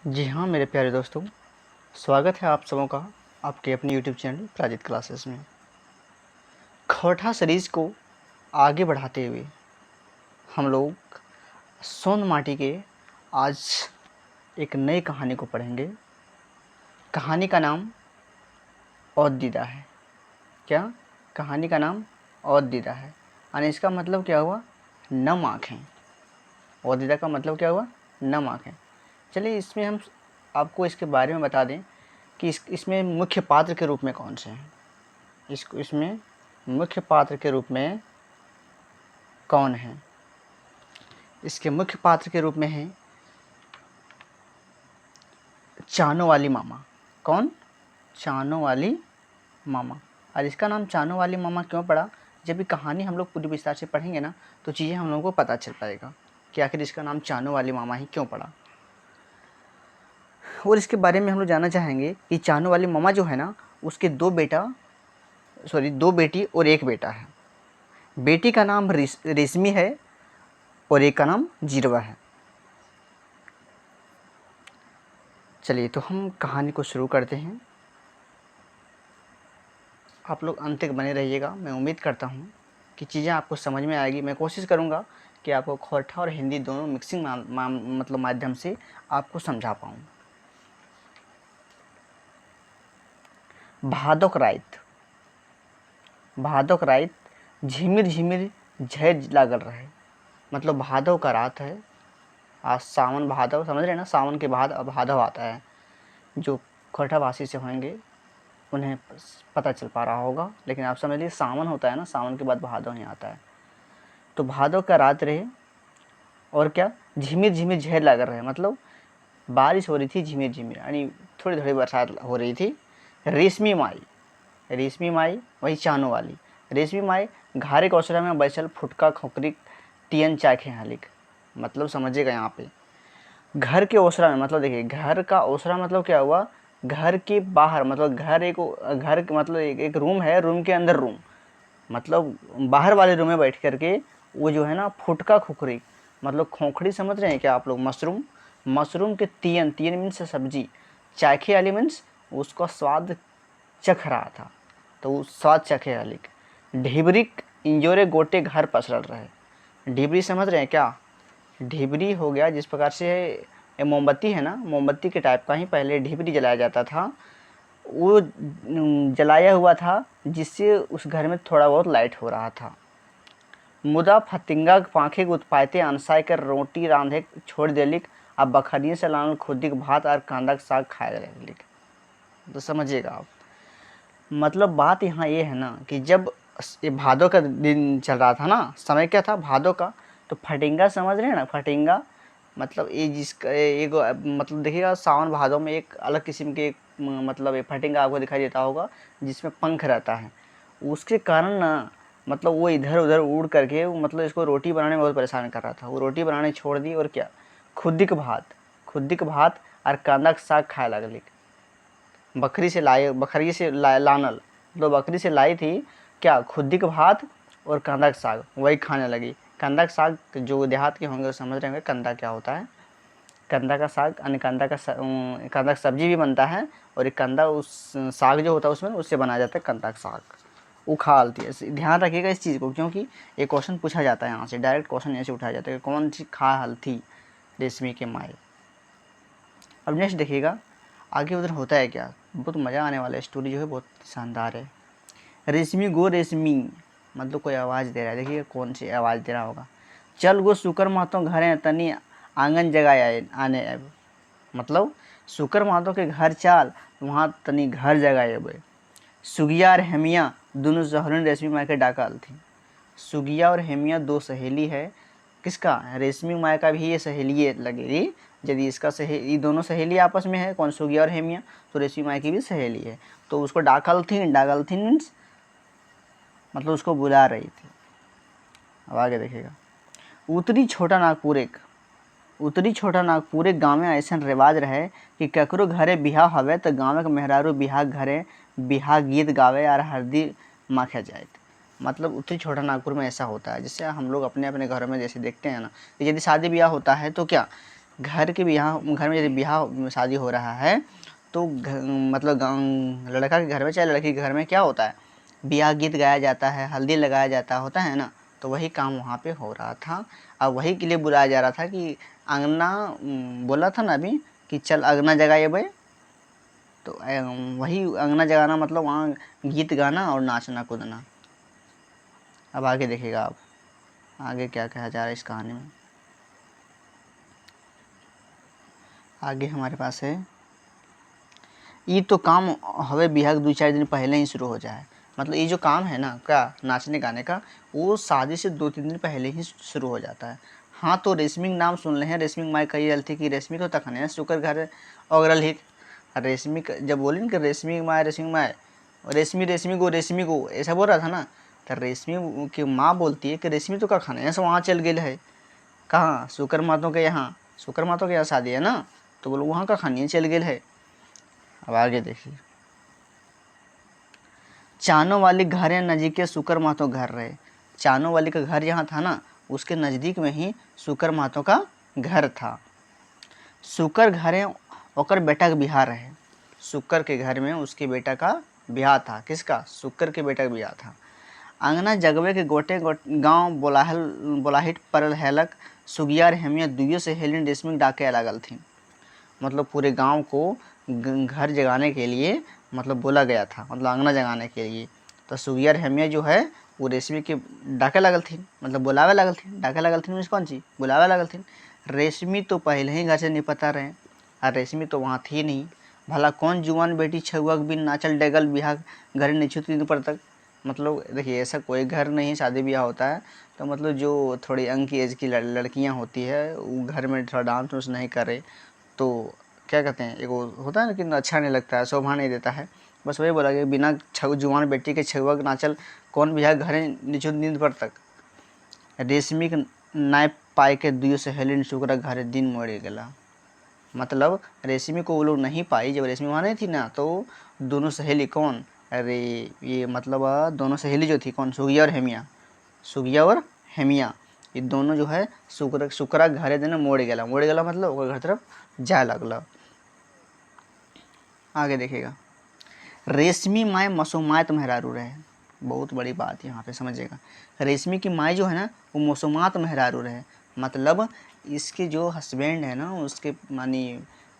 जी हाँ मेरे प्यारे दोस्तों, स्वागत है आप सबों का आपके अपने यूट्यूब चैनल प्राजित क्लासेस में। खौठा सीरीज को आगे बढ़ाते हुए हम लोग सोन माटी के आज एक नई कहानी को पढ़ेंगे। कहानी का नाम औदीदा है। क्या? कहानी का नाम औदीदा है यानी इसका मतलब क्या हुआ? नम आँखें। औदीदा का मतलब क्या हुआ? नम आँखें। चलिए इसमें हम आपको इसके बारे में बता दें कि इसमें मुख्य पात्र के रूप में कौन से हैं। इसमें मुख्य पात्र के रूप में कौन है? इसके मुख्य पात्र के रूप में है चानो वाली मामा। कौन? चानो वाली मामा। और इसका नाम चानो वाली मामा क्यों पड़ा? जब भी कहानी हम लोग पूरी विस्तार से पढ़ेंगे ना तो चीज़ें हम लोगों को पता चल पाएगा कि आखिर इसका नाम चानो वाली मामा ही क्यों पड़ा। और इसके बारे में हम लोग जानना चाहेंगे कि चानो वाली मामा जो है ना, उसके दो बेटी और एक बेटा है। बेटी का नाम रेशमी है और एक का नाम जीरवा है। चलिए तो हम कहानी को शुरू करते हैं। आप लोग अंत तक बने रहिएगा। मैं उम्मीद करता हूँ कि चीज़ें आपको समझ में आएगी। मैं कोशिश करूँगा कि आपको खौठा और हिंदी दोनों मिक्सिंग मतलब माध्यम से आपको समझा पाऊँ। भादोक रात, भादोक रात झिमिर झिमिर झैर लागल रहे। मतलब भादव का रात है। आज सावन भादव समझ रहे हैं ना, सावन के बाद अब भादव आता है। जो खौठावासी से होंगे उन्हें पता चल पा रहा होगा, लेकिन आप समझ लीजिए सावन होता है ना, सावन के बाद भादव ही आता है। तो भादव का रात रहे और क्या, झिमिर झिमिर झेर लग रहे, मतलब बारिश हो रही थी झिमिर झिमिर, यानी थोड़ी थोड़ी बरसात हो रही थी। रेशमी माई, रेशमी माई वही चानो वाली रेशमी माई घारे कौशला में बैसल फुटका खोकरी टियन चाखे हालिक। मतलब समझिएगा यहाँ पे घर के ओसरा में, मतलब देखिए घर का ओसरा मतलब क्या हुआ? घर के बाहर, मतलब घर मतलब एक रूम है, रूम के अंदर रूम, मतलब बाहर वाले रूम में बैठ करके वो जो है ना फुटका खुखरी, मतलब खोखड़ी समझ रहे हैं क्या आप लोग? मशरूम, मशरूम के तीयन, तीयन मीन्स सब्जी, चाखे वाली मीन्स उसका स्वाद चख रहा था, तो वो स्वाद चखे वाली। ढिबरिक इंजोरे गोटे घर पसरल रहे। ढिबरी समझ रहे हैं क्या? ढिबरी हो गया जिस प्रकार से ये मोमबत्ती है ना, मोमबत्ती के टाइप का ही पहले ढिबरी जलाया जाता था। वो जलाया हुआ था जिससे उस घर में थोड़ा बहुत लाइट हो रहा था। मुदा फतिंगा पाखे उत्पाते अनसाय कर रोटी रांधे छोड़ देलिक, अब बखरिए से लानल खुदी के भात और कांदा के साग खाए लगलिक। तो समझिएगा आप, मतलब बात यहाँ ये है ना कि जब ये भादों का दिन चल रहा था ना, समय क्या था? भादों का। तो फटिंगा समझ रहे हैं ना, फटिंगा मतलब ये जिसका एक मतलब देखिएगा सावन भादों में एक अलग किस्म के मतलब ये फटिंगा आपको दिखाई देता होगा जिसमें पंख रहता है। उसके कारण ना मतलब वो इधर उधर उड़ करके मतलब इसको रोटी बनाने में बहुत परेशान कर रहा था। वो रोटी बनाने छोड़ दी और क्या, खुद्दी के भात, खुद्दी के भात और कांदा के साग खाए लगली। बकरी से लानल, तो बकरी से लाई थी क्या, खुद्दी के भात और कांदा का साग, वही खाने लगी। कांदा का साग जो देहात के होंगे वो समझ रहे होंगे कंदा क्या होता है। कंदा का साग यानी कंदा का सब्जी भी बनता है, और एक कंदा उस साग जो होता है उसमें उससे बनाया जाता है कंदा का साग। वो खा लेती है। ध्यान रखिएगा इस चीज़ को, क्योंकि ये क्वेश्चन पूछा जाता है यहाँ से, डायरेक्ट क्वेश्चन यहाँ से उठाया जाता है कि कौन सी खा हल थी रेशमी के माए। अब नेक्स्ट देखिएगा आगे उधर होता है क्या, बहुत मज़ा आने वाला है। स्टोरी जो है बहुत शानदार है। रेशमी गो रेशमी, मतलब कोई आवाज़ दे रहा है, देखिए कौन सी आवाज़ दे रहा होगा। चल गो शुकर महतो घरे तनी आंगन जगह आने अब, मतलब शुकर महतो के घर चाल, वहाँ तनी घर जगह अब। सुगिया और हेमिया दोनों जहरन रेशमी माँ के डाकल थी। सुगिया और हेमिया दो सहेली है। किसका? रेशमी माँ का भी ये सहेली लगेगी। यदि इसका ये दोनों सहेली आपस में है, कौन? सुगिया और हेमिया, तो रेशमी माँ की भी सहेली है। तो उसको डाकल थी मीन्स मतलब उसको बुला रही थी। अब आगे देखिएगा। उत्तरी छोटा नागपुर एक, उत्तरी छोटा नागपुर एक गाँव में ऐसा रिवाज रहे कि ककरो घरे बिहाव हवे तो गाँव के मेहरारू बिहार घरे बिहार गीत गावे और हल्दी माखे जाए। मतलब उत्तरी छोटा नागपुर में ऐसा होता है, जैसे हम लोग अपने अपने घरों में जैसे देखते हैं ना, यदि शादी ब्याह होता है तो क्या घर में यदि ब्याह शादी हो रहा है तो मतलब लड़का के घर में चाहे लड़की के घर में क्या होता है, ब्याह गीत गाया जाता है, हल्दी लगाया जाता होता है ना। तो वही काम वहाँ पे हो रहा था और वही के लिए बुलाया जा रहा था कि अंगना, बोला था ना अभी कि चल अंगना जगाए भाई। तो वही अंगना जगाना मतलब वहाँ गीत गाना और नाचना कूदना। अब आगे देखिएगा आप आगे क्या कहा जा रहा है इस कहानी में। आगे हमारे पास है, ये तो काम हवे बिहार 2-4 दिन पहले ही शुरू हो जाए। मतलब ये जो काम है ना क्या नाचने गाने का, वो शादी से 2-3 दिन पहले ही शुरू हो जाता है। हाँ तो रेशमी नाम सुन रहे हैं, रेशमी माई कही रही थी कि रेशमी तो तखने है शुक्र घर अगरल ही। रेशमी जब बोली ना कि रेशमी माए रेशमी को ऐसा बोल रहा था ना, तो रेशमी की माँ बोलती है कि रेशमी तो का खाने है वहाँ चल गए है। कहाँ? शुक्र मातों के यहाँ, शुक्र मातों के यहाँ शादी है ना, तो बोलो वहाँ का खानिए चल गए है। अब आगे देखिए, चानो वाली घर या नज़दीक शुक्र मातो घर रहे। चानो वाली का घर जहाँ था ना उसके नज़दीक में ही शुक्र मातो का घर था। शुक्र घरे ओकर बेटा का बिहार रहे। शुक्र के घर में उसके बेटा का ब्याह था। किसका? शुक्र के बेटा का ब्याह था। अंगना जगवे के गोटे गांव बोलाहिट परल हेलक सुगिया हेमिया दुइयों से हेलिन रेशमी डाके लागल थी। मतलब पूरे गांव को घर जगाने के लिए मतलब बोला गया था, मतलब अंगना जगाने के लिए। तो सुगिया हेमिया जो है वो रेशमी के डाके लागल थी, मतलब बुलावे लागल थी। डाके लागल थी मीन्स कौन चीज़? बुलावे लागल थी। रेशमी तो पहले ही घर से निपटा रहे और रेशमी तो वहाँ थी नहीं। भला कौन जुआन बेटी छुअक बिन नाचल डेगल बिहार घर निश्चित दिन पर तक। मतलब देखिए ऐसा कोई घर नहीं शादी ब्याह होता है तो मतलब जो थोड़ी यंग की एज की लड़कियां होती है वो घर में थोड़ा डांस वांस नहीं करे तो क्या कहते हैं, एक वो होता है ना कि अच्छा नहीं लगता है, शोभा नहीं देता है। बस वही बोला कि बिना जुआन बेटी के छुअक नाचल कौन बिहार घरे निचुत नींद पर तक। रेशमी के नाय पाए के दुइयों से हेलिन शुक्र घरे दिन मरे गला। मतलब रेशमी को वो लोग नहीं पाई, जब रेशमी वहाँ नहीं थी ना तो दोनों सहेली कौन, अरे ये मतलब दोनों सहेली जो थी कौन, सुगिया और हेमिया, सुगिया और हेमिया ये दोनों जो है शुक्रा घरे दिन मोड़ गला। मोड़ गला मतलब ओकर घर तरफ जाए लगल। आगे देखिएगा, रेशमी माए मसोमात मेहरारू रहे। बहुत बड़ी बात यहाँ पे समझिएगा। रेशमी की माए जो है ना वो मसोमात मेहरारू रहे। मतलब इसके जो हस्बैंड है ना उसके मानी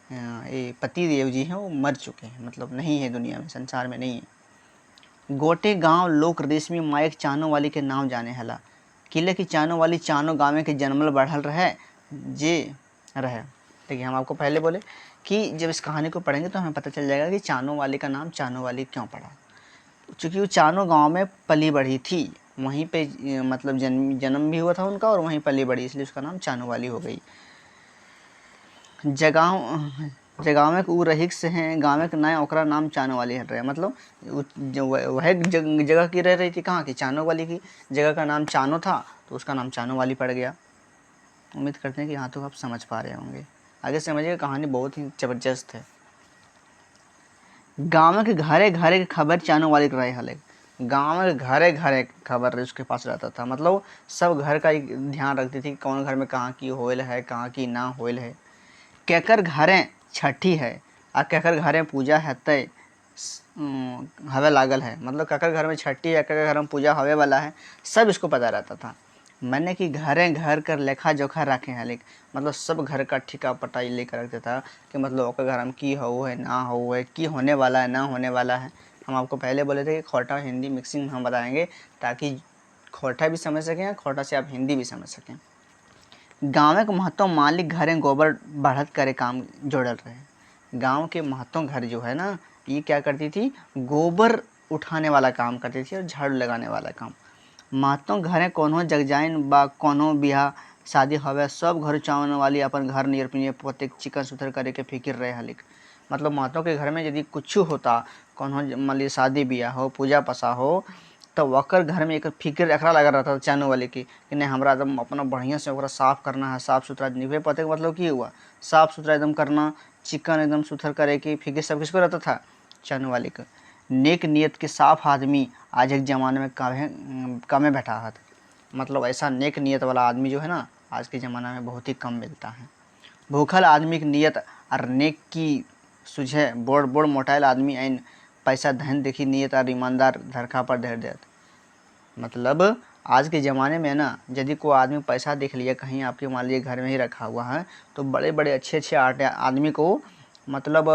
ये पति देव जी हैं वो मर चुके हैं, मतलब नहीं है दुनिया में, संसार में नहीं है। गोटे गांव लोग रेशमी माए चानो वाली के नाम जाने हला। किले की चानो वाली चानो गाँव के जन्मल बढ़ल रहे जे रहे। देखिए हम आपको पहले बोले कि जब इस कहानी को पढ़ेंगे तो हमें पता चल जाएगा कि चानो वाली का नाम चानो वाली क्यों पड़ा। चूँकि वो चानो गांव में पली बढ़ी थी, वहीं पे मतलब जन्म भी हुआ था उनका और वहीं पली बढ़ी, इसलिए उसका नाम चानो वाली हो गई। जगावे के उ रहिक से हैं गाँव के नए ओकरा नाम चानो वाली हट रहे। मतलब वह जगह की रह रही थी, कहाँ की? चानो वाली की। जगह का नाम चानो था तो उसका नाम चानो वाली पड़ गया। उम्मीद करते हैं कि यहाँ तो आप समझ पा रहे होंगे। आगे समझिएगा, कहानी बहुत ही ज़बरदस्त है। गाँव के घरे घरे की खबर चानो वाली रहे हले। गाँव के घरे घरे खबर उसके पास रहता था, मतलब सब घर का ध्यान रखती थी कौन घर में कहाँ की होल है कहाँ की ना होल है। केकर घरे छठी है आ केकर घरे पूजा हेतै हवे लागल है। मतलब केकर घर में छठी है केकर घर में पूजा हवे वाला है सब इसको पता रहता था। मैंने कि घरे घर कर लेखा जोखा रखे हैं लेकिन मतलब सब घर का ठिका पटाई लेकर रखता था कि मतलब ओकर घर में की हो है ना हो है, की होने वाला है ना होने वाला है। हम आपको पहले बोले थे कि खोटा हिंदी मिक्सिंग हम बताएंगे ताकि खोटा भी समझ सकें, खोटा से आप हिंदी भी समझ सकें। गाँव के महत्व मालिक घरे गोबर बढ़त करे काम जोड़ल रहे। गांव के महत्व घर जो है ना ये क्या करती थी, गोबर उठाने वाला काम करती थी और झाड़ू लगाने वाला काम। महत्व घरे कोनो जगजाइन बा कोनो बियाह शादी हवे सब घर चावन वाली अपन घर नियर पिनियर प्रत्येक चिकन सुथर करे के फिक्र रहे हलिक। मतलब महत्व के घर में यदि कुछ होता कोनो मान ली शादी ब्याह हो पूजा पसा हो तो ओकर घर में एक फिक्र एकरा लगा रहता था चानो वाले की कि नहीं हमरा एकदम अपना बढ़िया से ओकरा साफ़ करना है, साफ़ सुथरा निभे पते का मतलब की हुआ साफ़ सुथरा एकदम करना, चिकन एकदम सुथर करे की फिक्र सब किसको रहता था, चानो वाले का। नेक नियत के साफ आदमी आज एक ज़माने में कमे बैठा है। मतलब ऐसा नेक नियत वाला आदमी जो है ना आज के ज़माना में बहुत ही कम मिलता है। भूखल आदमी की नियत और नेक की सुझे बोड़ बोड़ मोटाइल आदमी ऐन पैसा धन देखी नियत और ईमानदार धरखा पर धर देत। मतलब आज के ज़माने में ना यदि कोई आदमी पैसा देख लिया कहीं आपके मान लीजिए घर में ही रखा हुआ है तो बड़े बड़े अच्छे अच्छे आदमी को मतलब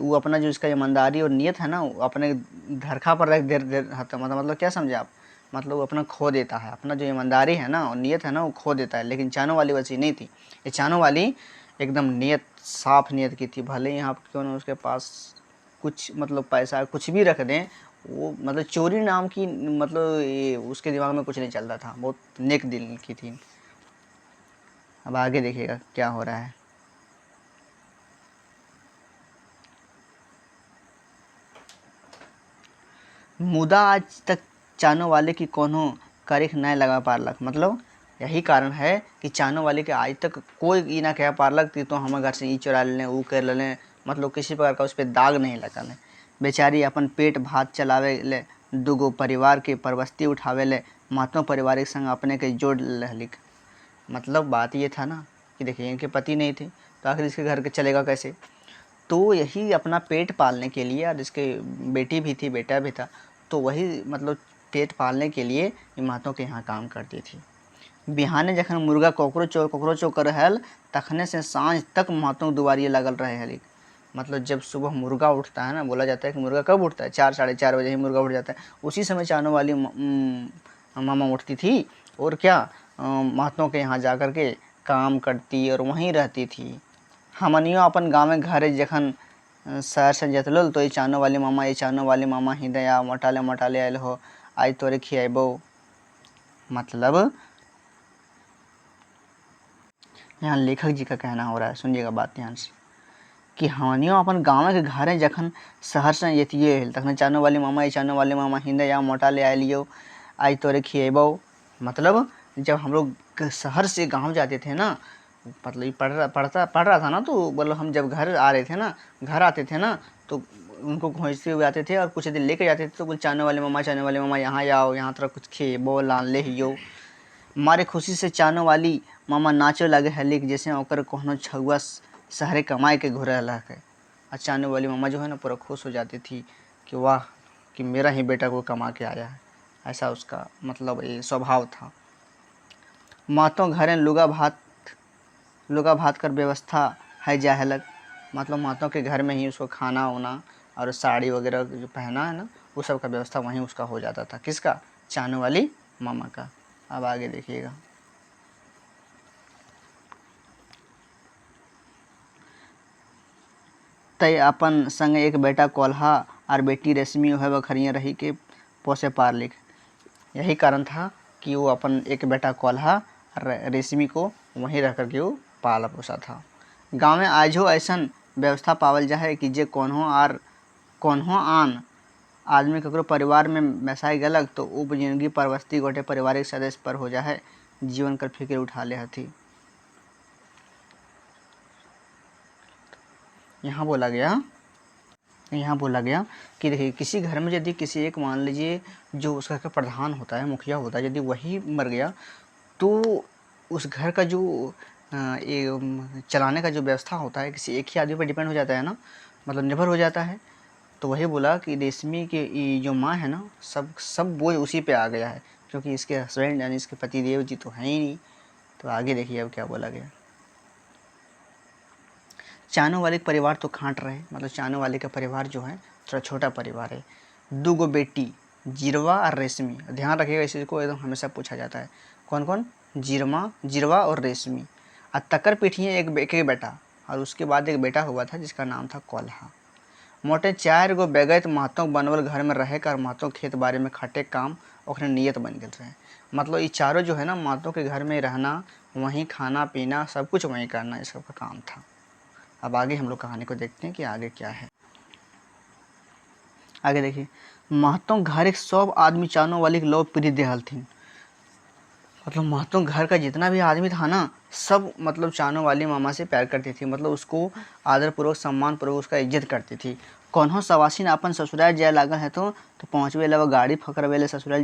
वो अपना जो इसका ईमानदारी और नियत है ना वो अपने धरखा पर रख दे मतलब क्या समझे आप, मतलब वो अपना खो देता है, अपना जो ईमानदारी है ना और नियत है ना वो खो देता है। लेकिन चानों वाली वैसी नहीं थी, ये चानों वाली एकदम नियत साफ नियत की थी। भले ही आप क्यों ना उसके पास कुछ मतलब पैसा कुछ भी रख दें, वो मतलब चोरी नाम की मतलब ये उसके दिमाग में कुछ नहीं चलता था, बहुत नेक दिल की थी। अब आगे देखिएगा क्या हो रहा है। मुदा आज तक चानों वाले की कोनो करिख नहीं लगा पारलक। मतलब यही कारण है कि चानों वाले के आज तक कोई ई ना कह पारलक कि तो हमारे घर से ई चुरा लें वो कर लें, मतलब किसी प्रकार का उस पर दाग नहीं लगल है। बेचारी अपन पेट भात चलावे ले दूगो परिवार के परवस्ती उठावे ले मातों पारिवारिक संग अपने के जोड़ रहलिक। मतलब बात ये था ना कि देखिए इनके पति नहीं थे तो आखिर इसके घर के चलेगा कैसे, तो यही अपना पेट पालने के लिए और इसके बेटी भी थी बेटा भी था तो वही मतलब पेट पालने के लिए इमातों के यहाँ काम करती थी। बिहाने जखन मुर्गा कोकरो कर हल तखने से सांझ तक महतों दुआरिये लगल रहे हलिक। मतलब जब सुबह मुर्गा उठता है ना, बोला जाता है कि मुर्गा कब उठता है, 4 साढ़े 4 बजे ही मुर्गा उठ जाता है, उसी समय चानों वाली मामा उठती थी और क्या महतों के यहाँ जा कर के काम करती और वहीं रहती थी। हमनियो अपन गाँव में घरे जखन शहर से जतल तो ये चानों वाली मामा हिदया मोटाले मोटाले आयल हो आज तोरे खियाबो। मतलब यहाँ लेखक जी का कहना हो रहा है, सुनिएगा बात ध्यान से, कि हमनियो अपन गाँव के घरे जखन शहर से जतिये तखन चानों वाली मामा हिदया मोटाले आयलियो आज तोरे खियाबो। मतलब जब हम लोग शहर से गाँव जाते थे ना, मतलब पढ़ रहा था ना, तो मतलब हम जब घर आते थे ना तो उनको घोंसते हुए आते थे और कुछ दिन लेके जाते थे तो बोल चानों वाले मामा यहाँ आओ, यहाँ तरह कुछ खेबो लान ले हियो। मारे खुशी से चानों वाली मामा नाचो लगे हलिक जैसे ओकर कोनो छुआ शहरे कमाए के घुरे है। और चानों वाली मामा जो है ना पूरा खुश हो जाती थी कि वाह कि मेरा ही बेटा को कमा के आया है, ऐसा उसका मतलब ये स्वभाव था। मातों घरे लुगा भात कर व्यवस्था है जाहलक। मतलब मातों के घर में ही उसको खाना वाना और साड़ी वगैरह जो पहना है ना वो सब का व्यवस्था वहीं उसका हो जाता था। किसका? चानों वाली मामा का। अब आगे देखिएगा। तय अपन संग एक बेटा कोल्हा और बेटी रेशमी है बखरियाँ रही के पोसे पार लिख। यही कारण था कि वो अपन एक बेटा कोल्हा और रेशमी को वहीं रह कर के वो पाला पोसा था। गाँव में आजो ऐसा व्यवस्था पावल जाए कि जे कोन्हो आन आदमी ककरो परिवार में मैसाई गलक तो वो जिंदगी परवस्ती गोटे पारिवारिक सदस्य पर हो जाए जीवन कर फिक्र उठा ले हथी। यहाँ बोला गया कि देखिए किसी घर में यदि किसी एक मान लीजिए जो उसका का प्रधान होता है, मुखिया होता है, यदि वही मर गया तो उस घर का जो चलाने का जो व्यवस्था होता है किसी एक ही आदमी पर डिपेंड हो जाता है ना, मतलब निर्भर हो जाता है। तो वही बोला कि रेशमी की जो माँ है ना सब बोझ उसी पे आ गया है क्योंकि इसके हस्बैंड यानी इसके पतिदेव जी तो हैं ही नहीं। तो आगे देखिए अब क्या बोला गया। चानों वाले परिवार तो खांट रहे, मतलब चानों वाले का परिवार जो है थोड़ा छोटा परिवार है। 2 गो बेटी जिरवा और रेशमी, ध्यान रखिएगा इस चीज़ को एकदम हमेशा पूछा जाता है कौन कौन, जिरवा और रेशमी। और तकर पीठिए एक बेटा और उसके बाद एक बेटा हुआ था जिसका नाम था कोल्हा। मोटे 4 गो बेगैत महतों बनवल घर में रहे कर महतों खेत बाड़ी में खटे काम ओखने नियत बन गए रहे। मतलब ये चारों जो है ना महतों के घर में रहना, वहीं खाना पीना सब कुछ वहीं करना, इस सब का काम था। अब आगे हम लोग कहानी को देखते हैं कि आगे क्या है। आगे देखिए, महतों घर एक 100 आदमी चानों वाली लो पीढ़ी देहल थी। मतलब महतों घर का जितना भी आदमी था ना सब मतलब चानों वाली मामा से प्यार करती थी, मतलब उसको आदरपूर्वक सम्मानपूर्वक उसका इज्जत करती थी। कौनहो सवासीन अपन ससुराल जाए लागल है तो पहुँचवे ला गाड़ी फकरवे ले ससुराल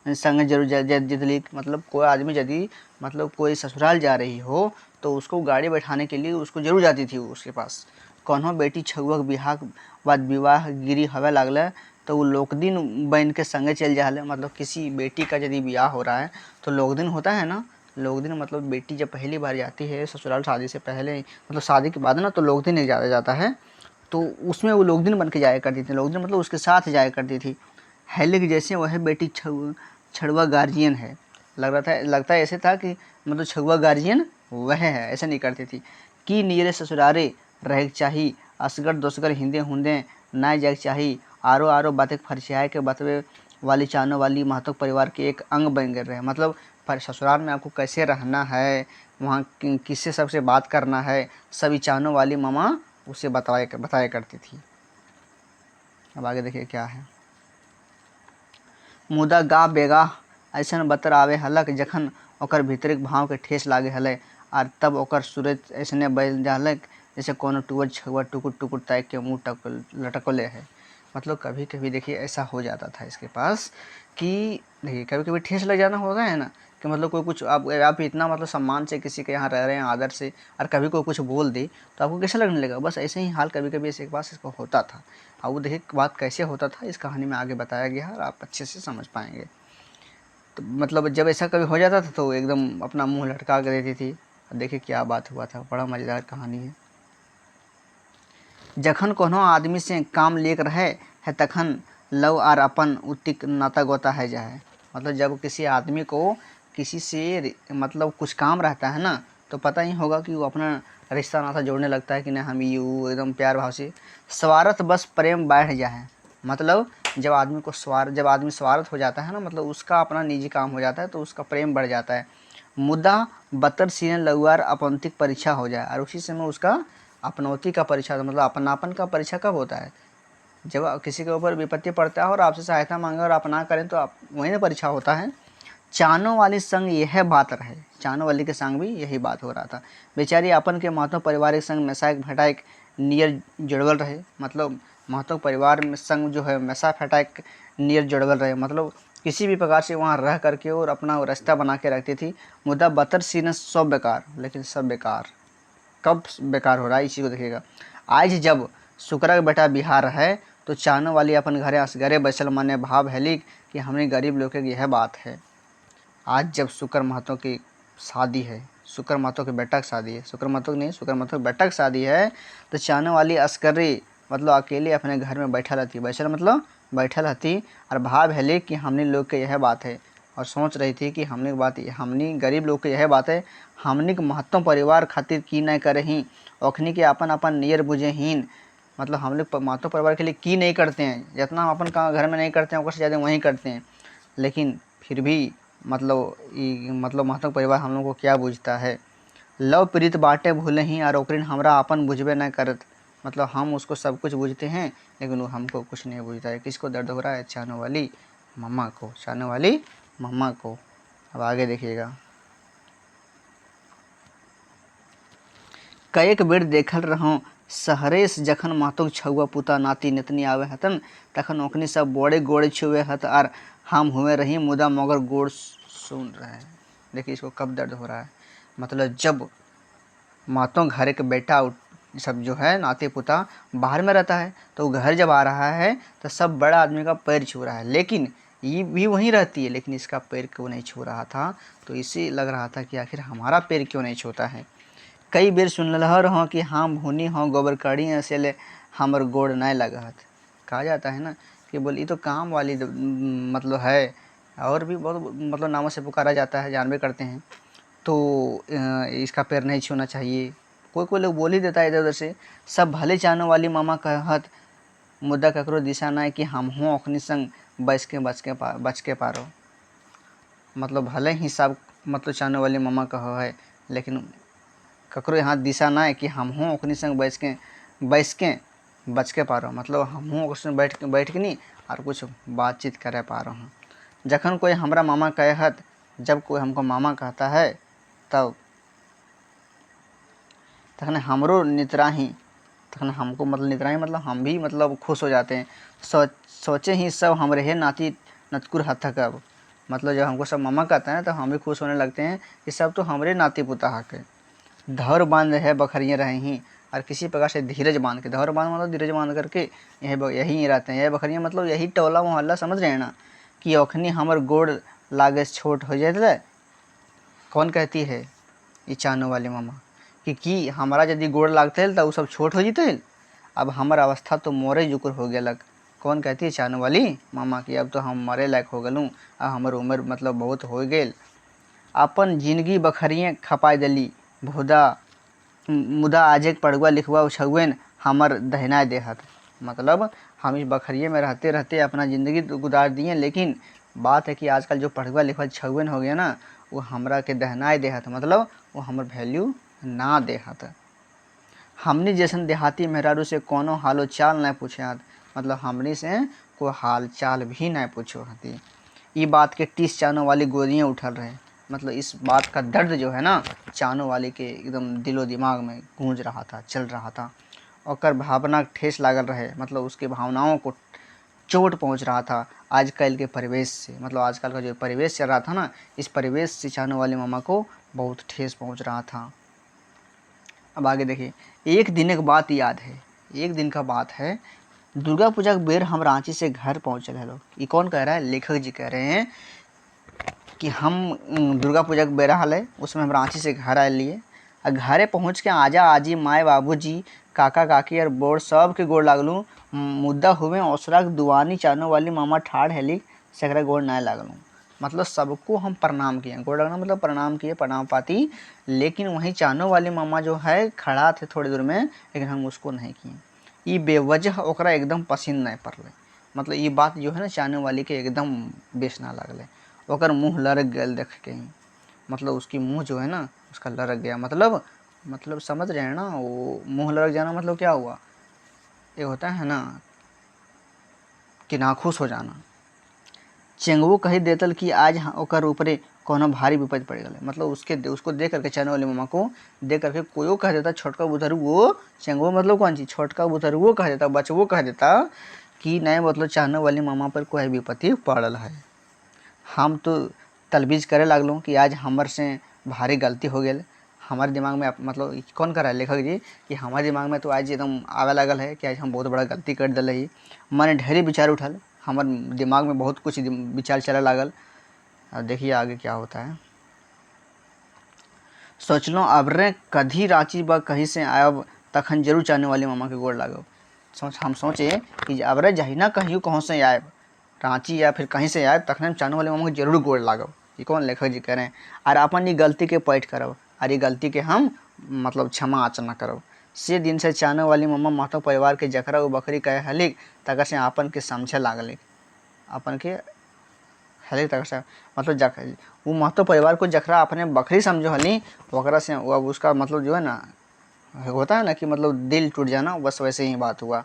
संग जरूर जदली। मतलब कोई आदमी यदि मतलब कोई ससुराल जा रही हो तो उसको गाड़ी बैठाने के लिए उसको जरूर जाती थी उसके पास। कौनो बेटी छुआ के बिहार बाद विवाह गिरी हवे लागल तो वो लोक दिन बन के संगे चल जाए। मतलब किसी बेटी का यदि ब्याह हो रहा है तो लोक दिन होता है ना, लोक दिन मतलब बेटी जब पहली बार जाती है ससुराल शादी से पहले, मतलब शादी के बाद ना, तो लोक दिन ज़्यादा जाता है, तो उसमें वो लोक दिन बन के जाया करती थी। लोक दिन मतलब उसके साथ जाया करती थी। हेले की जैसे वह बेटी छड़ुआ गार्जियन है, लगता है ऐसे था कि मतलब छुआ गार्जियन वह है, ऐसा नहीं करती थी कि नीरे ससुरारे रह चाही असगर दोसगर हिंदे हुंदे ना जाग चाही आरो आरो बातें फरसियाए के बतवे वाली चानो वाली महतो परिवार के एक अंग बन गए रहे। मतलब पर ससुराल में आपको कैसे रहना है, वहाँ किससे सबसे बात करना है, सभी चानो वाली मामा उसे बताया करती थी। अब आगे देखिए क्या है। मुदा गा बेगा ऐसन बतर आवे हलक जखन ओकर भीतरिक भाव के ठेस लागे हले, और तब ओकर सूरज ऐसने बल जालक जैसे कोनो टूवर छुआ टुकुर टुकुर ताक के मुँह लटकले है। मतलब कभी कभी देखिए ऐसा हो जाता था इसके पास कि देखिए कभी कभी ठेस लग जाना होता है ना, कि मतलब कोई कुछ आप इतना मतलब सम्मान से किसी के यहाँ रह रहे हैं आदर से, और कभी कोई कुछ बोल दे तो आपको कैसा लगने लगा। बस ऐसे ही हाल कभी कभी ऐसे पास इसको होता था। और वो देखिए बात कैसे होता था इस कहानी में आगे बताया गया है और आप अच्छे से समझ पाएंगे। तो मतलब जब ऐसा कभी हो जाता था तो एकदम अपना मुंह लटका कर देती थी। देखिए क्या बात हुआ था, बड़ा मज़ेदार कहानी है। जखन कोनो आदमी से काम लेकर रहे है तखन लव आर अपन उतिक नाता गोता है जाए। मतलब जब किसी आदमी को किसी से मतलब कुछ काम रहता है ना, तो पता ही होगा कि वो अपना रिश्ता नाता जोड़ने लगता है कि नहीं हम यू एकदम प्यार भाव से। स्वार्थ बस प्रेम बैठ जाए। मतलब जब आदमी स्वार्थ हो जाता है ना, मतलब उसका अपना निजी काम हो जाता है तो उसका प्रेम बढ़ जाता है। मुद्दा बतर सीने लघुआर अपनौतिक परीक्षा हो जाए, और उसी समय उसका अपनौती का परीक्षा मतलब अपनापन का परीक्षा कब होता है, जब किसी के ऊपर विपत्ति पड़ता है और आपसे सहायता मांगे और अपना करें तो आप वही ना परीक्षा होता है। चानों वाली संग यह बात रहे, चानों वाली के संग भी यही बात हो रहा था। बेचारी अपन के महतो परिवार संग मैसाक फटाक नियर जुड़वल रहे। मतलब महतो परिवार में संग जो है मैसा फटाक नियर जुड़वल रहे, मतलब किसी भी प्रकार से वहाँ रह करके और अपना रास्ता बना के रखती थी। मुद्दा बतर सीन सब बेकार, लेकिन सब बेकार कब बेकार हो रहा है इसी को देखिएगा। आज जब शुक्र का बेटा बिहार है तो चानो वाली अपन घरे असगरे बैसल माने भाव हैली कि हमने गरीब लोग की यह बात है। आज जब शुक्र महतो की शादी है, शुक्र महतो के बेटा की शादी है, शुक्र महतो की नहीं, शुक्र महतो के बेटा की शादी है, तो चानो वाली असगरे मतलब अकेले अपने घर में बैठा रहती, बैठल मतलब बैठल रहती और भाव हैली कि हमने लोग के यह बात है, और सोच रही थी कि हमने बात हमनी गरीब लोग के यह बात है, हमनी के महत्तम परिवार खातिर की नहीं करही, ओखनी के अपन अपन नियर बुझेहीन। मतलब हम लोग महत्तम परिवार के लिए की नहीं करते हैं, जितना हम अपन का घर में नहीं करते हैं उससे ज़्यादा वहीं करते हैं। लेकिन फिर भी मतलब महत्तम परिवार हम लोग को क्या बुझता है। लव प्रीत बाटे भूले ही और ओकरिन हमरा अपन बुझबे न करत। मतलब हम उसको सब कुछ बुझते हैं लेकिन वो हमको कुछ नहीं बुझता है। किसको दर्द हो रहा है, चाहने वाली मम्मा को, चाहने वाली मम्मा को। अब आगे देखिएगा। कएक बेर देखल रहूँ शहरेस जखन महतोक छुआ पुता नाती नतनी आवे हतन तखन ओखनी सब बड़े गोड़े छुए हत और हम हुए रही मुदा मगर गोड़ सुन रहे। देखिए इसको कब दर्द हो रहा है। मतलब जब महतों घर के बेटा सब जो है नाती पुता बाहर में रहता है तो घर जब आ रहा है तो सब बड़ा आदमी का पैर छू रहा है, लेकिन ये भी वहीं रहती है लेकिन इसका पैर क्यों नहीं छू रहा था। तो इसे लग रहा था कि आखिर हमारा पैर क्यों नहीं छूता है। कई बेर सुनलहर हों कि हम भूनी हों गोबर कड़ी ऐसे ले हमर गोड़ नहीं लगत। कहा जाता है ना कि बोल ये तो काम वाली मतलब है, और भी बहुत मतलब नामों से पुकारा जाता है, जानबे करते हैं। तो इसका पैर नहीं छूना चाहिए। कोई कोई लोग बोल ही देता है इधर उधर से। सब भले चाहने वाली मामा कहत मुद्दा ककरो दिशा ना कि हम हों अखनी संग बच के पारो। मतलब भले ही सब मतलब चाहने वाली मामा कह है लेकिन ककरो यहाँ दिशा ना है कि हम हूँ ओखनी संग बैस के बच के पा रहा हूँ। मतलब हम हूँ उसमें बैठ के नहीं और कुछ बातचीत करे पा रहा हूँ। जखन कोई हमरा मामा कहत, जब कोई हमको मामा कहता है तब तखन हमरो नितराही, तखन हमको मतलब नितराही मतलब हम भी मतलब खुश हो जाते हैं। सोचे ही सब हमरे है नाती नतकुर हथक। अब मतलब जब हमको सब मामा कहते हैं तो हम भी खुश होने लगते हैं कि सब तो हमरे नाती पुता हक है। धौर बांध है बखरियाँ रहें, और किसी प्रकार से धीरज बांध के, धौर बांध मतलब धीरज बांध करके यहीं रहते हैं। यह बखरियाँ मतलब यही टोला मोहल्ला, समझ रहे हैं ना। कि ओखनी हमर गोड़ लागे छोट हो जाए, कौन कहती है, ये चानो वाली मामा कि हमारा यदि गोड़ लागते तो वो सब छोट हो जीते। अब हमार अवस्था तो मोरे जुकुर हो गया। कौन कहती है, चानो वाली मामा की अब तो हम मरे लायक हो गलूँ, अब हमार उम्र मतलब बहुत हो गए। अपन जिंदगी बखरिए खपाई दिली मुदा आजे पढ़ुआ लिखुआ उछुएन हमर दहना देहत। मतलब हम इस बखरिए में रहते रहते अपना ज़िंदगी गुजार दिए, लेकिन बात है कि आजकल जो पढ़ुआ लिखुआ छुएन हो गया ना, वो हमरा के दहनाए देहत, मतलब वो हमर वैल्यू ना देहत। हमनी जैसन देहाती मेहरारू से कोनो हालो चाल नहीं पूछत, मतलब हमनी से कोई हाल चाल भी नहीं पूछो हती। ये बात के टीस चानो वाली गोदियाँ उठल रहे, मतलब इस बात का दर्द जो है ना चानो वाली के एकदम दिलो दिमाग में गूंज रहा था, चल रहा था। और भावना ठेस लागल रहे, मतलब उसके भावनाओं को चोट पहुंच रहा था आजकल के परिवेश से। मतलब आजकल का जो परिवेश चल रहा था ना, इस परिवेश से चानो वाली मामा को बहुत ठेस पहुंच रहा था। अब आगे देखिए, एक दिन एक बात याद है, एक दिन का बात है, दुर्गा पूजा के बेर हम रांची से घर पहुँचल है लोग। ये कौन कह रहा है, लेखक जी कह रहे हैं कि हम दुर्गा पूजा के बेरा हाल है, उसमें हम रांची से घर आए लिए। और घरे पहुँच के आजा आजी माए बाबूजी काका काकी और बोर सब के गोड़ लागलूँ। मुद्दा हुए औसरा के दुआनी चानो वाली मामा ठाड़ हेली सकरा गोड़ ना लागलूँ। मतलब सबको हम प्रणाम किए, गोड़ लगना मतलब प्रणाम किए, प्रणाम पाती। लेकिन वहीं चानो वाली मामा जो है खड़ा थे थोड़ी दूर में, लेकिन हम उसको नहीं किए। ये बेवजह ओकरा एकदम पसंद नहीं पड़ले। मतलब ये बात जो है ना चानो वाली के एकदम बेच ना लगले। ओकर मुँह लरक गया देख के ही, मतलब उसकी मुँह जो है ना उसका लरक गया। मतलब समझ रहे हैं ना, वो मुँह लरक जाना मतलब क्या हुआ, ये होता है ना कि नाखुश हो जाना। चेंगवो कही देतल कि आज ओकर ऊपरे कोनो भारी विपद पड़ गए। मतलब उसको देख करके चानो वाली मामा को देख करके कोई कह देता छोटका बुधरू वो चेंगवो मतलब कौन चीज़, छोटका बुधरू वो कह देता, बचवो कह देता कि नहीं मतलब चानो वाली मामा पर कोई विपत्ति पड़ल है। हम तो तलबीज करे लगलूँ कि आज हमर से भारी गलती हो गई। हमारे दिमाग में मतलब कौन कर रहा है, लेखक जी, कि हमारे दिमाग में तो आज एकदम आवे लगल है कि आज हम बहुत बड़ा गलती कर दिल रही। मैंने ढेरी विचार उठल, हमारे दिमाग में बहुत कुछ विचार चले लागल। अब देखिए आगे क्या होता है। सोचलो अबरे कधी रांची ब कहीं से आयब तखन जरूर चाहने वाली मामा के गोड़ लागब। हम सोचे कि अबरे जहिना कहियो कहाँ से आयब, रांची या फिर कहीं से आयब तखन चाहने वाले मामा के जरूर गोड़ लागब। ये कौन लेखक जी कह रहे हैं। और अपन ये गलती के पैठ करब, और ये गलती के हम मतलब क्षमा याचना करब। से दिन से चाहने वाली मामा महतो परिवार के जकरा वो बकरी कहे हलिक तक से अपन के समझे लागलिक, अपन के हलिक तक से मतलब वो महतो परिवार को जकरा अपने बकरी समझो हली, वकरा से अब उसका मतलब जो है ना होता है ना कि मतलब दिल टूट जाना, बस वैसे ही बात हुआ।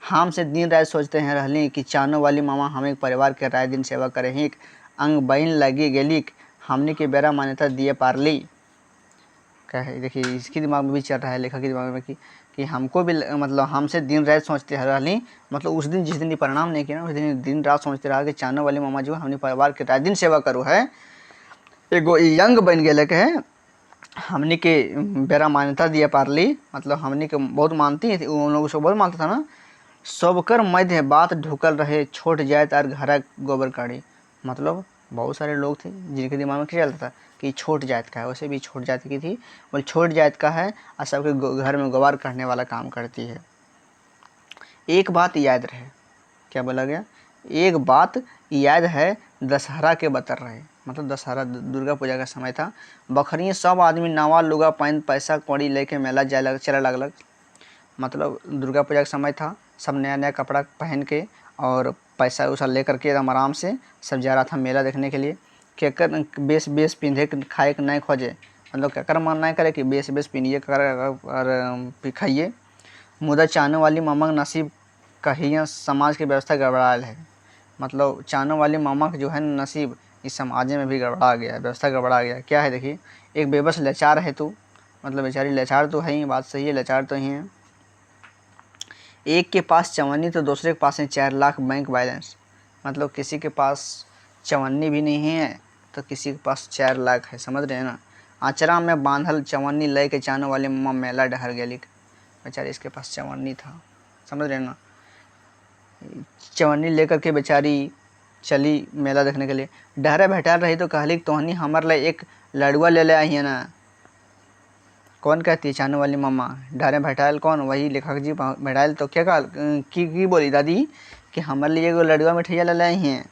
हम से दिन रात सोचते हैं रहली कि चानो वाली मामा हमें परिवार के राय दिन सेवा करे ही अंग बहन लगी गेलिक हमने के बेरा मान्यता दिए पारली। कहे देखिए इसके दिमाग में भी चल रहा है, लेखक के दिमाग में कि हमको भी मतलब हमसे दिन रात सोचते रहली, मतलब उस दिन जिस दिन ये परिणाम नहीं किया ना, उस दिन रात सोचते रहा कि चानो वाली मामा जो हमने परिवार के राय दिन सेवा करो है, एगो यंग बन गए है, हमनी के बेरा मान्यता दिए पारली। मतलब हमनी के बहुत मानती थी, उन लोग उसको बहुत मानता था ना। सबकर मध्य बात ढुकल रहे छोट जात और घर गोबर काढ़ी। मतलब बहुत सारे लोग थे जिनके दिमाग में क्या चलता था कि छोट जात का है, वैसे भी छोट जात की थी, बोले छोट जात का है और सबके घर में गोबर काटने वाला काम करती है। एक बात याद रहे, क्या बोला गया, एक बात याद है दशहरा के बतर रहे। मतलब दशहरा दुर्गा पूजा का समय था, बखरिए सब आदमी नवा लुगा पहन पैसा कौड़ी लेके मेला जाए चले लगलक। मतलब दुर्गा पूजा का समय था, सब नया नया कपड़ा पहन के और पैसा उसा ले करके एकदम आराम से सब जा रहा था मेला देखने के लिए। केकर बेस पिंधे खाए के नहीं खोजे, मतलब केकर मन नहीं करे कि बेस पिनिए कर खाइए। मुदा चानो वाली मामा के नसीब कहिया समाज की व्यवस्था गड़बड़ायल है। मतलब चानो वाली मामा का जो है नसीब इस समाज में भी गड़बड़ा गया, व्यवस्था गड़बड़ा गया। क्या है देखिए, एक बेबस लाचार है तो, मतलब बेचारी लाचार तो है ही, बात सही है, लाचार तो ही है। एक के पास चवन्नी तो दूसरे के पास है 4 लाख बैंक बैलेंस। मतलब किसी के पास चवन्नी भी नहीं है तो किसी के पास 4 लाख है, समझ रहे हैं ना। आचरा में बांधल चवन्नी लय के चानो वाली मम्मा मेला डहर गेली। बेचारी इसके पास चवन्नी था, समझ रहे ना। चवन्नी लेकर के बेचारी चली मेला देखने के लिए। डहरे बैठा रही तो कहली तोहनी हमारे लिए एक लड़ुआ ले ले आई है ना। कौन कहती है? चानो वाली मम्मा। डहरे बैठाल कौन? वही लेखक जी बैठाल। तो क्या कहा की बोली दादी कि हमारे लिए एगो लड़ुआ मिठैया ले ले आई हैं।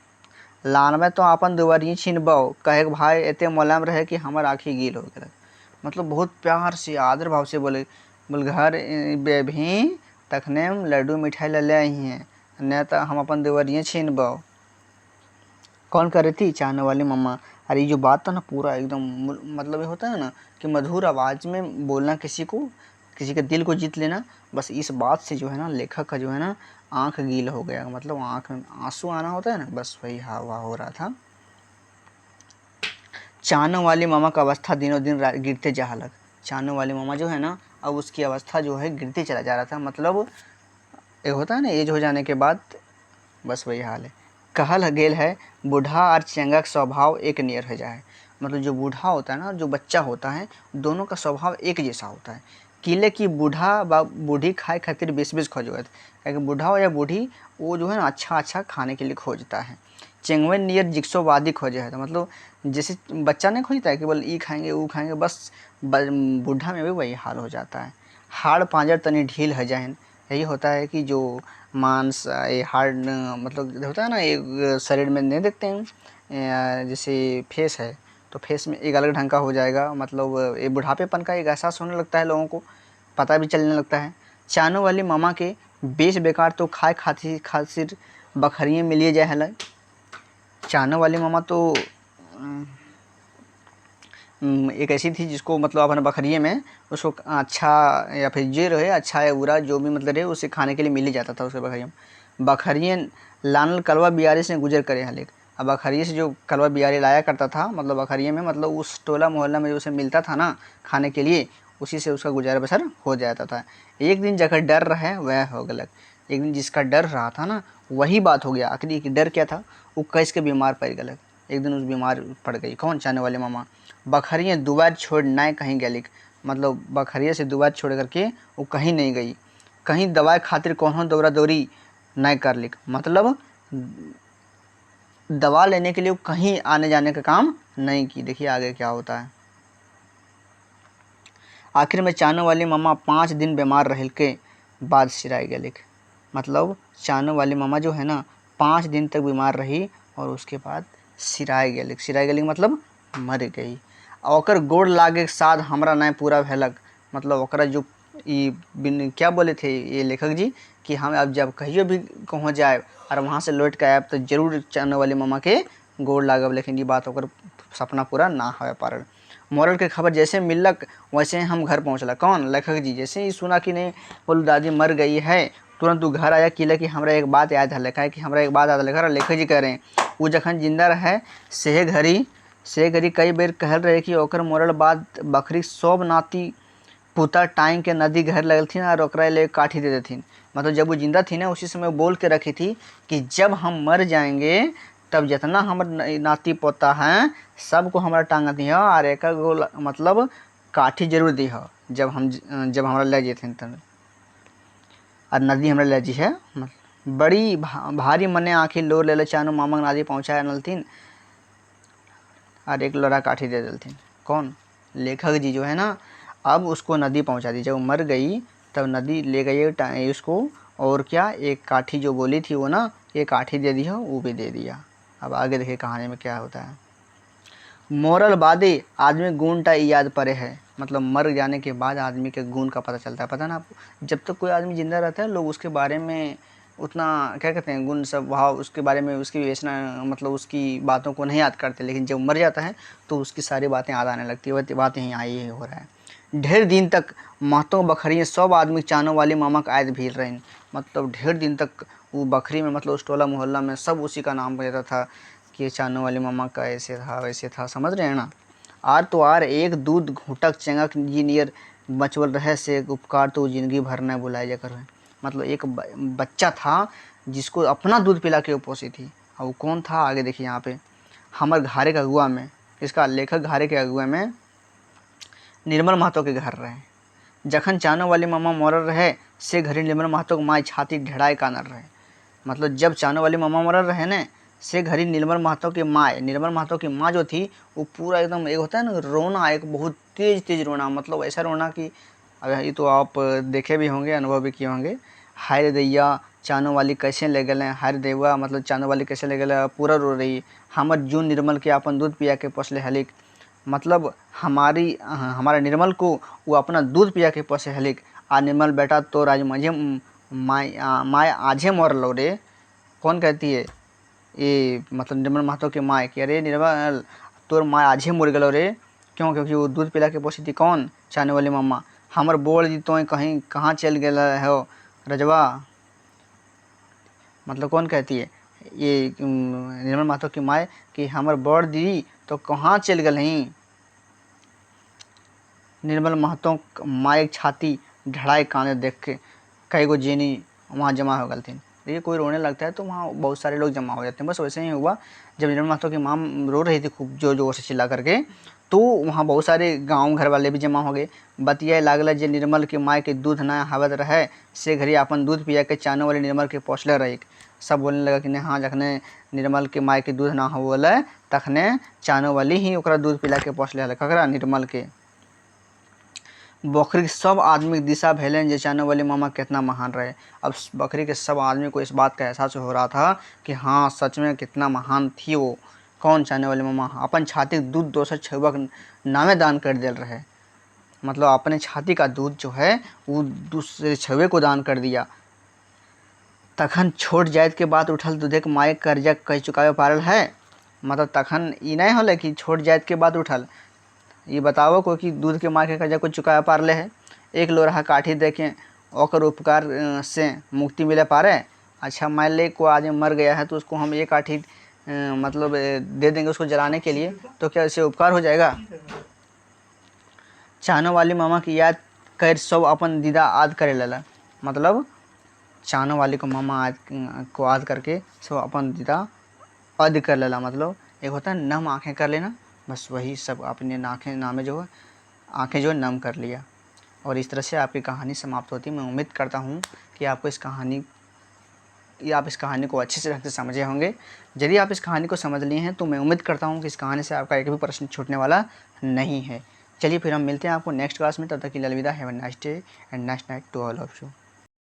लानवे तो अपन दुआरिये छीनबो, कहे भाई एते मोलाम रहे कि हमार आँखी गील हो गए। मतलब बहुत प्यार से आदर भाव से बोले, बोल घर भी तखने लड्डू मिठाई ले ले आई हैं, न तो हम अपन दुआरिये छीनबो। कौन कर रही थी? चाहने वाली मम्मा। अरे ये जो बात था ना पूरा एकदम मतलब ये होता है ना कि मधुर आवाज़ में बोलना, किसी के दिल को जीत लेना। बस इस बात से जो है ना लेखक का जो है ना आँख गील हो गया, मतलब आँख में आंसू आना होता है ना, बस वही हवा हो रहा था। चाहने वाली मामा का अवस्था दिनों दिन गिरते जा लग। चाहने वाली मामा जो है ना अब उसकी अवस्था जो है गिरते चला जा रहा था। मतलब ये होता है ना एज हो जाने के बाद, बस वही हाल है। कहल गेल है बूढ़ा और चंगा का स्वभाव एक नियर हो जाए। मतलब जो बूढ़ा होता है ना, जो बच्चा होता है, दोनों का स्वभाव एक जैसा होता है। किले की बूढ़ा बूढ़ी खाए खातिर बेस बेस खोजत, क्योंकि बूढ़ा हो या बूढ़ी वो जो है ना अच्छा खाने के लिए खोजता है। चेंगवे नियर जिक्सोवादी खोजे है, तो मतलब जैसे बच्चा नहीं खोजता है कि बोल ई खाएंगे वो खाएंगे, बस बूढ़ा में भी वही हाल हो जाता है। हाड़ पांजर तनी ढील है जाए, यही होता है कि जो मांस ये हार्ड मतलब होता है ना एक शरीर में नहीं देखते हैं, जैसे फेस है तो फेस में एक अलग ढंग का हो जाएगा। मतलब ये बुढ़ापेपन का एक एहसास होने लगता है, लोगों को पता भी चलने लगता है। चानो वाली मामा के बेच बेकार तो खाए खातिर बखरियाँ मिलिए जाए हल। चानो वाली मामा तो एक ऐसी थी जिसको मतलब अपने बखरिए में उसको अच्छा या फिर जे रहे अच्छा या बुरा जो भी मतलब रहे उसे खाने के लिए मिल ही जाता था उसके बखरिए में। बखरिए लानल कलवा बियारी से गुजर करे हल। अब बखरिए से जो कलवा बियारी लाया करता था मतलब बखरिए में, मतलब उस टोला मोहल्ला में जो उसे मिलता था ना खाने के लिए, उसी से उसका गुजारा बसर हो जाता था। एक दिन जगह डर रहे वह हो गलत। एक दिन जिसका डर रहा था ना वही बात हो गया। आखिरी डर क्या था? वो कैस के बीमार पड़ गलत। एक दिन उस बीमार पड़ गई। कौन? चाहने वाले मामा। बखरियाँ दुआर छोड़ ना कहीं गलिक, मतलब बखरिया से दुआर छोड़ करके वो कहीं नहीं गई, कहीं दवाई खातिर कौन दौरा दौरी नहीं कर लिक। मतलब दवा लेने के लिए वो कहीं आने जाने का काम नहीं की। देखिए आगे क्या होता है। आखिर में चानो वाली मामा 5 दिन बीमार रह के बाद सिराई गलिक। मतलब चानो वाली मामा जो है ना 5 दिन तक बीमार रही और उसके बाद सिराई गलिक। सिराई गलिक मतलब मर गई। ओकर गोड़ लागे साध हमरा नहीं पूरा भेलक। मतलब ओकरा जो क्या बोले थे ये लेखक जी कि हम अब जब कहियो भी कहूँ जाए और वहाँ से लौट के आए तो जरूर चानो वाली मामा के गोड़ लागब, लेकिन ये बात ओकर सपना पूरा ना हो पारल। मोरल के खबर जैसे मिलक वैसे हम घर पहुँचला। कौन? लेखक जी। जैसे ही सुना कि नहीं बोल दादी मर गई है, तुरंत वो घर आया। किला कि हमरा एक बात याद है, है कि हमरा एक बात याद है। लेखक जी कह रहे हैं वो जखन जिंदा रहे से घड़ी कई बेर कहल रहे कि ओकर मोरल बाद बकरी सब नाती पुता टाइम के नदी घर लगलथिन और ओकरा ले काठी दे देथिन। मतलब जब वो जिंदा थी ना उसी समय बोल के रखी थी कि जब हम मर जाएंगे तब जितना हमर नाती पोता हैं सबको हमारा टांग दिह और एक मतलब काठी जरूर दिह जब हमरा ले जेथिन तब, और नदी हमरा ले जी है। बड़ी भारी मने आँखी लोर ले चानो मामा नदी पहुँचाए नलथिन और एक लोरा काठी दे देलथिन। कौन? लेखक जी जो है ना अब उसको नदी पहुंचा दी। जब मर गई तब नदी ले गई उसको, और क्या एक काठी जो बोली थी वो ना ये काठी दे दी हो, वो भी दे दिया। अब आगे देखिए कहानी में क्या होता है। मोरल बादे आदमी गुण टा याद पड़े है। मतलब मर जाने के बाद आदमी के गुण का पता चलता है। पता ना आपको, जब तक कोई आदमी जिंदा रहता है लोग उसके बारे में उतना क्या कहते हैं गुण स्वभाव उसके बारे में उसकी विवेचना मतलब उसकी बातों को नहीं याद करते, लेकिन जब मर जाता है तो उसकी सारी बातें याद आने लगती है। वह बात यहीं आई ही हो रहा है। ढेर दिन तक महतो बखरियाँ सब आदमी चानो वाली मामा का आयत भील रही। मतलब ढेर दिन तक वो बकरी में मतलब उस टोला मोहल्ला में सब उसी का नाम रहता था कि चानो वाली मामा का ऐसे था वैसे था, समझ रहे हैं ना। आर तो आर एक दूध घूटक चेंगक इंजीनियर बचवल रहे से उपकार तो जिंदगी भर न भुलाए जाकर है। मतलब एक बच्चा था जिसको अपना दूध पिला के वो पोसी थी। और वो कौन था आगे देखिए यहाँ पे। हमर घारे के अगुआ में, इसका लेखक घारे के अगुआ में निर्मल महतो के घर रहे। जखन चानो वाली मामा मरल रहे से घड़ी निर्मल महतो के माई छाती ढेड़ाए कानर रहे। मतलब जब चानो वाली मामा मरल रहे ने से घड़ी निर्मल महतो की माँ जो थी वो पूरा एकदम, एक होता है ना रोना, एक बहुत तेज तेज रोना, मतलब ऐसा रोना कि अगर ये तो आप देखे भी होंगे, अनुभव भी किए होंगे। हाय रे दैया चानो वाली कैसे ले गए, हाय रे देवा मतलब चानो वाली कैसे ले गए, पूरा रो रही। हमर जून निर्मल के अपन दूध पिया के पोसले हलिक, मतलब हमारे निर्मल को वो अपना दूध पिया के पोसे हलिक। आ निर्मल बेटा तो राज मझे माय आजे मर लो रे। कौन कहती है ये, मतलब निर्मल महतो की माँ कि अरे निर्मल तोर माँ आजे मर गलो रे। क्यों? क्योंकि वो दूध पिला के पोसी थी। कौन? चाने वाली मम्मा। हमर बोल दी तो कहीं कहाँ चल गया हो रजवा। मतलब कौन कहती है ये निर्मल महतो की माँ कि हमर बड़ दी तो कहाँ चल गई। निर्मल महतो माँ छाती ढड़ाई काने देख के कई गो जेनी वहाँ जमा हो गए थे। देखिए कोई रोने लगता है तो वहाँ बहुत सारे लोग जमा हो जाते हैं। बस वैसे ही हुआ, जब निर्मल महतो की माँ रो रही थी खूब जोर जोर से चिल्ला करके, तो वहाँ बहुत सारे गांव घर वाले भी जमा हो गए। बतियाए लागल जे निर्मल के माँ के दूध ना हावत रहे से घड़ी अपन दूध पिया के चानो वाले निर्मल के पोसले रही। सब बोलने लगा कि नहीं हाँ, जखने निर्मल के माँ के दूध ना होले तखने चानो वाली ही ओकरा दूध पिला के पोसले हल, ककरा? निर्मल के। बकरी के सब आदमी के दिशा भेलन जे चानो वाली मामा कितना महान रहे। अब बकरी के सब आदमी को इस बात का एहसास हो रहा था कि हाँ सच में कितना महान थी वो। कौन? चानो वाली मामा। अपन छाती दूध 200 छुआ नामे दान कर दिल रहे। मतलब अपने छाती का दूध जो है वो दूसरे छुए को दान कर दिया। तखन छोट जाइत के बात उठल दूधे के माए कर्जा कह चुकावे पारल है। मतलब तखन ई नहीं होले कि छोट जाइत के बात उठल। ये बताओ को कि दूध के माँ के कर्जा को चुकाया पारले है। एक लोरहा काठी देके ओकर उपकार से मुक्ति मिले पारे। अच्छा मान ले को आदमी मर गया है तो उसको हम एक काठी मतलब दे देंगे उसको जलाने के लिए, तो क्या इससे उपकार हो जाएगा? चानो वाली मामा की याद कर सब अपन दीदा याद करे लला। मतलब चानो वाली को मामा को याद करके सब अपन दीदा याद कर लेला। मतलब एक होता है नम आंखें कर लेना, बस वही सब अपने नामे जो है आंखें जो है नम कर लिया। और इस तरह से आपकी कहानी समाप्त होती है। मैं उम्मीद करता हूँ कि आपको आप इस कहानी को अच्छे से ढंग से समझे होंगे। यदि आप इस कहानी को समझ लिए हैं तो मैं उम्मीद करता हूँ कि इस कहानी से आपका एक भी प्रश्न छूटने वाला नहीं है। चलिए फिर हम मिलते हैं आपको नेक्स्ट क्लास में। तब तक के लिए अलविदा। Have a nice day and nice night to all of you.